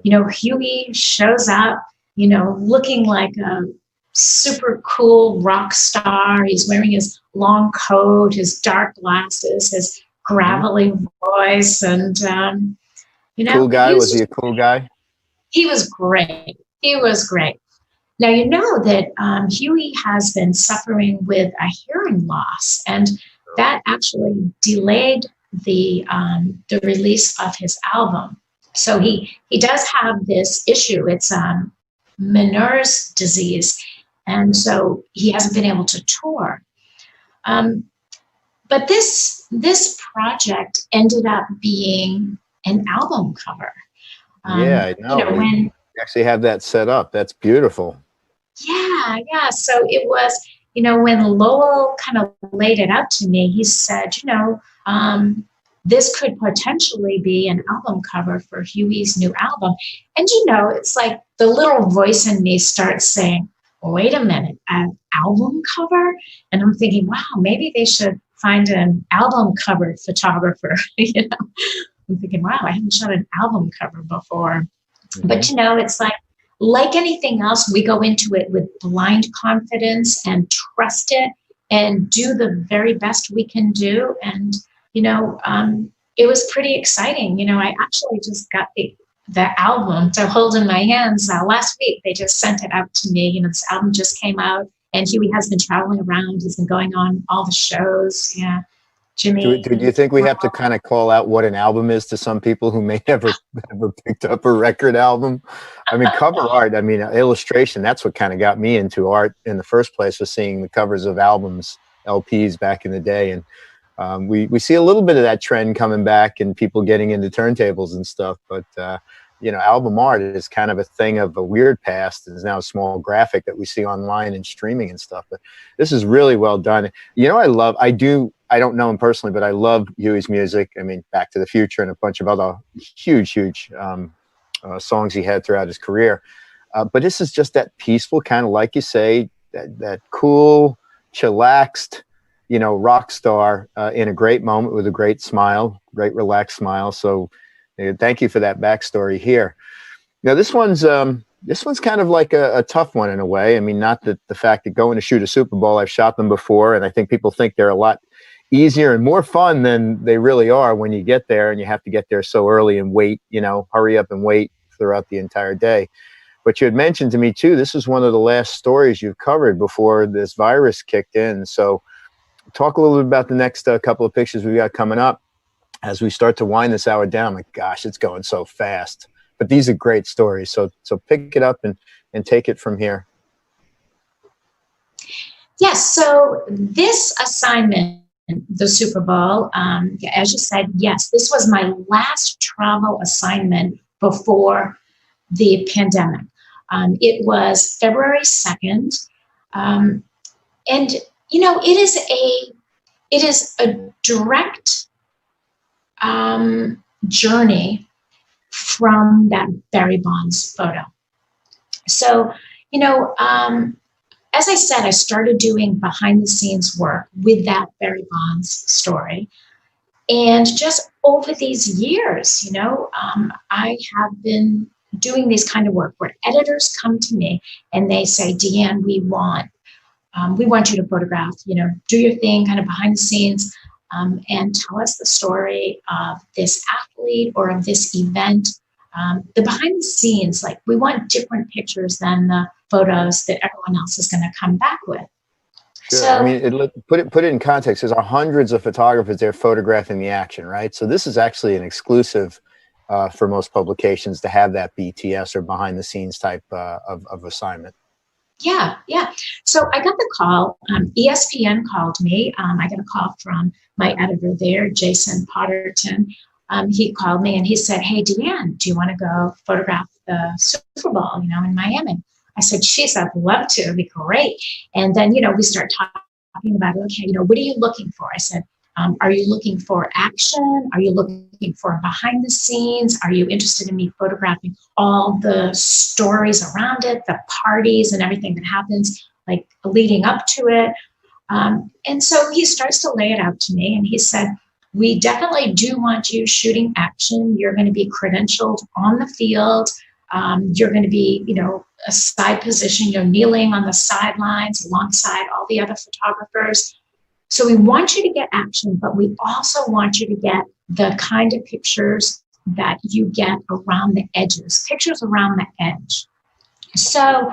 Huey shows up, looking like a super cool rock star. He's wearing his long coat, his dark glasses, his gravelly voice. And, cool guy. Was he a cool guy? He was great. He was great. Now, you know that Huey has been suffering with a hearing loss, and that actually delayed the release of his album. So he does have this issue. It's Meniere's disease, and so he hasn't been able to tour. But this project ended up being an album cover. Yeah, I know. We actually have that set up. That's beautiful. Yeah. So it was, when Lowell kind of laid it out to me, he said, this could potentially be an album cover for Huey's new album. And, it's like the little voice in me starts saying, wait a minute, an album cover? And I'm thinking, wow, maybe they should find an album cover photographer. I'm thinking, wow, I haven't shot an album cover before. But, it's like anything else, we go into it with blind confidence and trust it and do the very best we can do. And, it was pretty exciting. I actually just got the album to hold in my hands last week. They just sent it out to me. This album just came out, and Huey has been traveling around. He's been going on all the shows. Yeah. Jimmy. Do you think we have to kind of call out what an album is to some people who may never picked up a record album? I mean, cover art, illustration, that's what kind of got me into art in the first place, was seeing the covers of albums, LPs back in the day. And we see a little bit of that trend coming back and people getting into turntables and stuff. But, album art is kind of a thing of a weird past. It's now a small graphic that we see online and streaming and stuff. But this is really well done. I don't know him personally, but I love Huey's music. I mean, Back to the Future and a bunch of other huge songs he had throughout his career. But this is just that peaceful kind of, like you say, that cool, chillaxed, rock star in a great moment with a great smile, great relaxed smile. So thank you for that backstory here. Now, this one's kind of like a tough one in a way. I mean, not that the fact that going to shoot a Super Bowl, I've shot them before, and I think people think they're a lot easier and more fun than they really are when you get there, and you have to get there so early and wait, hurry up and wait throughout the entire day. But you had mentioned to me too, this is one of the last stories you've covered before this virus kicked in. So talk a little bit about the next couple of pictures we got coming up as we start to wind this hour down. Like, gosh, it's going so fast, but these are great stories. So pick it up and take it from here. Yes. So this assignment, the Super Bowl, as you said, yes, this was my last travel assignment before the pandemic. It was February 2nd. And, it is a direct journey from that Barry Bonds photo. So, as I said, I started doing behind the scenes work with that Barry Bonds story. And just over these years, I have been doing this kind of work where editors come to me and they say, Deanne, we want you to photograph, do your thing kind of behind the scenes. and tell us the story of this athlete or of this event. The behind the scenes, like we want different pictures than the photos that everyone else is going to come back with. Sure. So, I mean, put it in context. There are hundreds of photographers there photographing the action, right? So this is actually an exclusive for most publications to have that BTS or behind the scenes type of assignment. Yeah. So I got the call. ESPN called me. I got a call from my editor there, Jason Potterton. He called me and he said, "Hey, Deanne, do you want to go photograph the Super Bowl, in Miami?" I said, "Jeez, I'd love to. It'd be great." And then, we start talking about, okay, what are you looking for? I said, are you looking for action? Are you looking for behind the scenes? Are you interested in me photographing all the stories around it, the parties and everything that happens, like leading up to it? And so he starts to lay it out to me and he said, "We definitely do want you shooting action. You're going to be credentialed on the field. You're going to be, a side position, kneeling on the sidelines alongside all the other photographers. So we want you to get action, but we also want you to get the kind of pictures that you get around the edges, pictures around the edge." So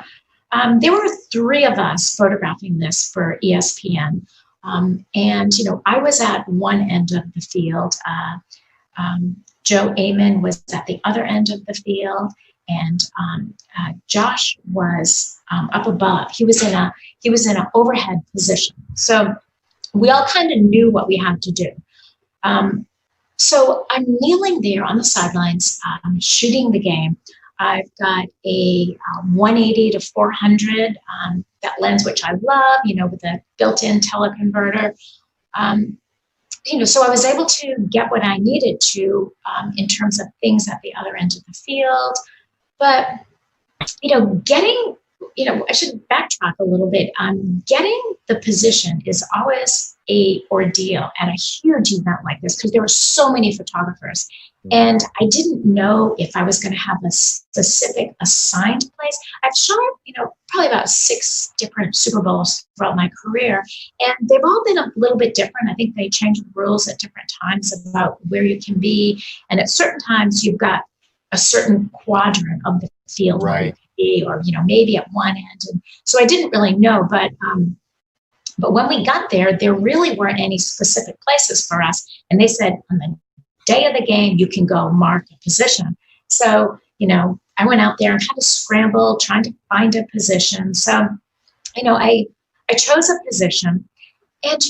there were 3 of us photographing this for ESPN. And I was at one end of the field. Joe Amon was at the other end of the field. And Josh was up above. He was in an overhead position. So we all kind of knew what we had to do. So I'm kneeling there on the sidelines, shooting the game. I've got a 180 to 400, that lens, which I love, with a built-in teleconverter. So I was able to get what I needed to in terms of things at the other end of the field. But, getting, I should backtrack a little bit. Getting the position is always a ordeal at a huge event like this because there were so many photographers. And I didn't know if I was going to have a specific assigned place. I've shot, probably about 6 different Super Bowls throughout my career, and they've all been a little bit different. I think they change the rules at different times about where you can be. And at certain times, you've got a certain quadrant of the field, right? Or maybe at one end. And so I didn't really know, but when we got there, there really weren't any specific places for us. And they said on the day of the game, you can go mark a position. So I went out there and had to scramble trying to find a position. So I chose a position, and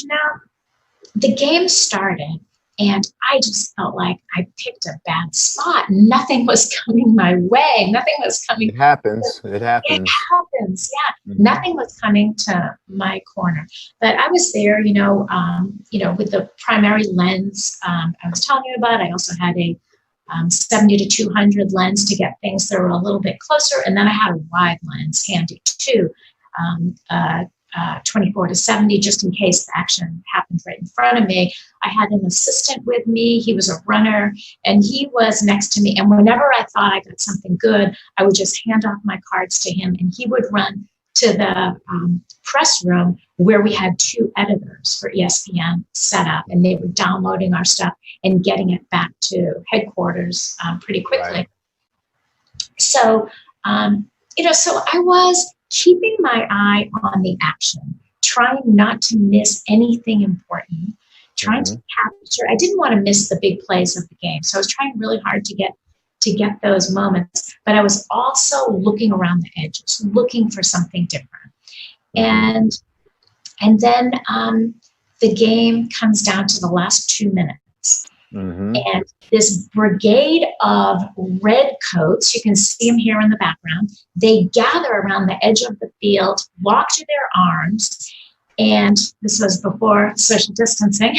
the game started. And I just felt like I picked a bad spot. Nothing was coming my way. Nothing was coming. It happens. It happens. Yeah. Mm-hmm. Nothing was coming to my corner. But I was there, with the primary lens I was telling you about. I also had a 70 to 200 lens to get things that were a little bit closer. And then I had a wide lens handy too. 24 to 70, just in case the action happened right in front of me. I had an assistant with me. He was a runner, and he was next to me. And whenever I thought I got something good, I would just hand off my cards to him, and he would run to the press room where we had 2 editors for ESPN set up, and they were downloading our stuff and getting it back to headquarters pretty quickly. Right. So, so I was keeping my eye on the action, trying not to miss anything important, trying to capture. I didn't want to miss the big plays of the game. So I was trying really hard to get those moments, but I was also looking around the edges, looking for something different. And then the game comes down to the last 2 minutes. And this brigade of red coats, you can see them here in the background, they gather around the edge of the field, walk to their arms, and this was before social distancing,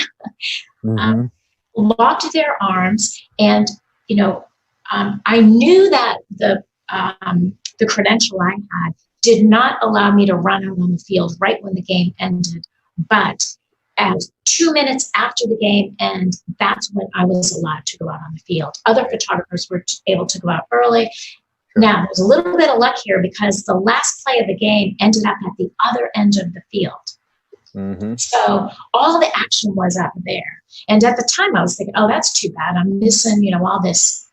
walk to their arms, and I knew that the credential I had did not allow me to run out on the field right when the game ended, but at 2 minutes after the game ended, that's when I was allowed to go out on the field. Other photographers were able to go out early. Now, there's a little bit of luck here because the last play of the game ended up at the other end of the field. Mm-hmm. So all the action was up there. And at the time I was thinking, oh, that's too bad. I'm missing, all this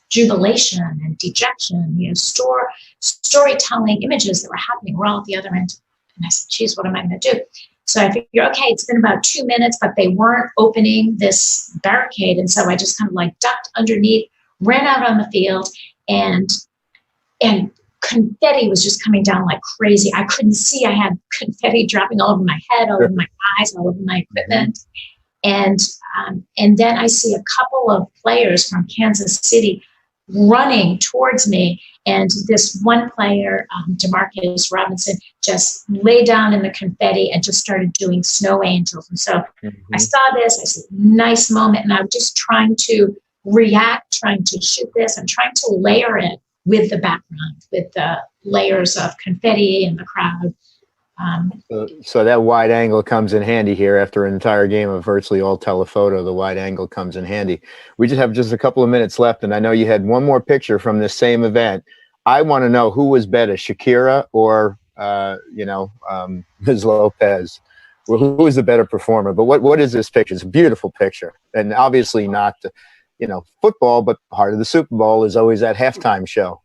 jubilation and dejection, storytelling images that were happening. We're all at the other end. And I said, geez, what am I going to do? So I figured, okay, it's been about 2 minutes, but they weren't opening this barricade. And so I just kind of like ducked underneath, ran out on the field, and confetti was just coming down like crazy. I couldn't see. I had confetti dropping all over my head, all over my eyes, all over my equipment. And then I see a couple of players from Kansas City running towards me. And this one player, DeMarcus Robinson, just lay down in the confetti and just started doing snow angels. And so I saw this, I said, nice moment. And I'm just trying to react, trying to shoot this. I'm trying to layer it with the background, with the layers of confetti and the crowd. So that wide angle comes in handy here after an entire game of virtually all telephoto. The wide angle comes in handy. We just have a couple of minutes left, and I know you had one more picture from this same event. I want to know who was better, Shakira or Ms. Lopez. Well, who was the better performer? But what is this picture? It's a beautiful picture, and obviously not football, but part of the Super Bowl is always that halftime show.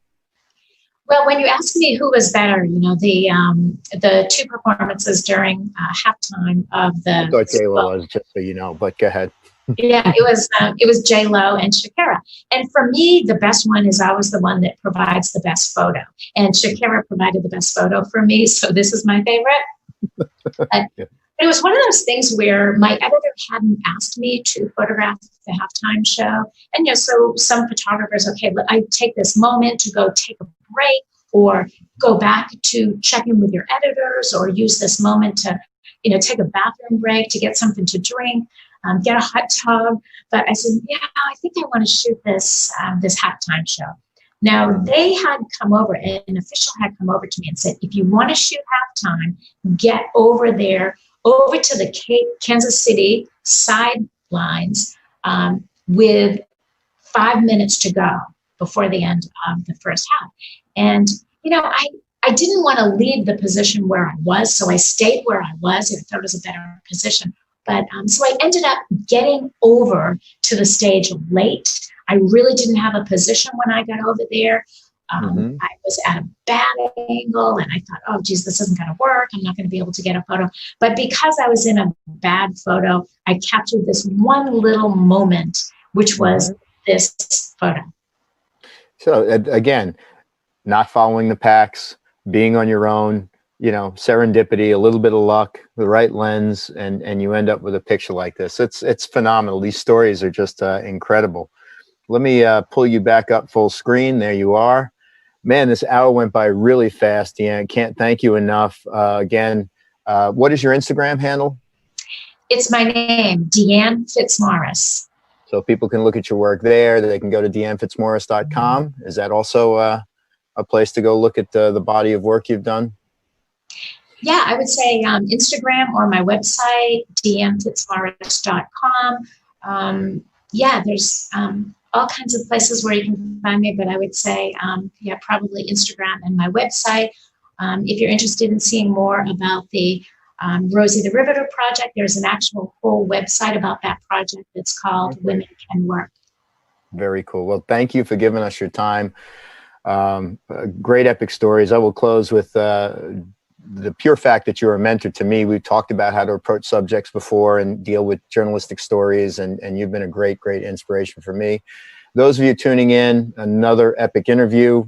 Well, when you ask me who was better, the two performances during halftime of the. I thought J-Lo was, just so you know, but go ahead. Yeah, it was J-Lo and Shakira. And for me, the best one is always the one that provides the best photo. And Shakira provided the best photo for me, so this is my favorite. Yeah. It was one of those things where my editor hadn't asked me to photograph the halftime show. And, so some photographers, okay, I take this moment to go take a break or go back to check in with your editors or use this moment to, take a bathroom break, to get something to drink, get a hot tub. But I said, yeah, I think I want to shoot this halftime show. Now, they had come over, an official had come over to me and said, if you want to shoot halftime, get over there, over to the Kansas City sidelines with 5 minutes to go before the end of the first half. And, I didn't want to leave the position where I was, so I stayed where I was. I thought it was a better position. But so I ended up getting over to the stage late. I really didn't have a position when I got over there. I was at a bad angle and I thought, oh, geez, this isn't going to work. I'm not going to be able to get a photo. But because I was in a bad photo, I captured this one little moment, which was this photo. So again, not following the packs, being on your own, serendipity, a little bit of luck, the right lens, and you end up with a picture like this. It's phenomenal. These stories are just incredible. Let me pull you back up full screen. There you are. Man, this hour went by really fast, Deanne. Can't thank you enough. Again, what is your Instagram handle? It's my name, Deanne Fitzmaurice. So people can look at your work there. They can go to deannefitzmaurice.com. Is that also a place to go look at the body of work you've done? Yeah, I would say Instagram or my website, deannefitzmaurice.com. Yeah, there's all kinds of places where you can find me, but I would say, probably Instagram and my website. If you're interested in seeing more about the Rosie the Riveter project, there's an actual whole website about that project that's called Women Can Work. Very cool. Well, thank you for giving us your time. Great epic stories. I will close with the pure fact that you're a mentor to me. We've talked about how to approach subjects before and deal with journalistic stories, and you've been a great, great inspiration for me. Those of you tuning in, another epic interview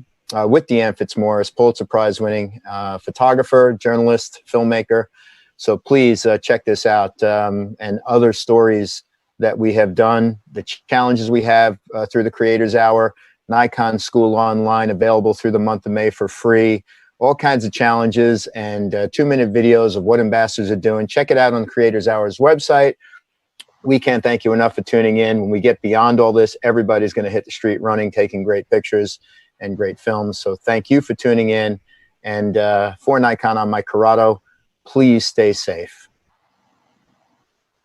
with Deanne Fitzmaurice, Pulitzer Prize-winning photographer, journalist, filmmaker. So please check this out and other stories that we have done, the challenges we have through the Creators Hour, Nikon School Online, available through the month of May for free. All kinds of challenges and 2-minute videos of what ambassadors are doing. Check it out on the Creators Hour's website. We can't thank you enough for tuning in. When we get beyond all this, everybody's going to hit the street running, taking great pictures and great films. So thank you for tuning in. And for Nikon, I'm Mike Corrado. Please stay safe.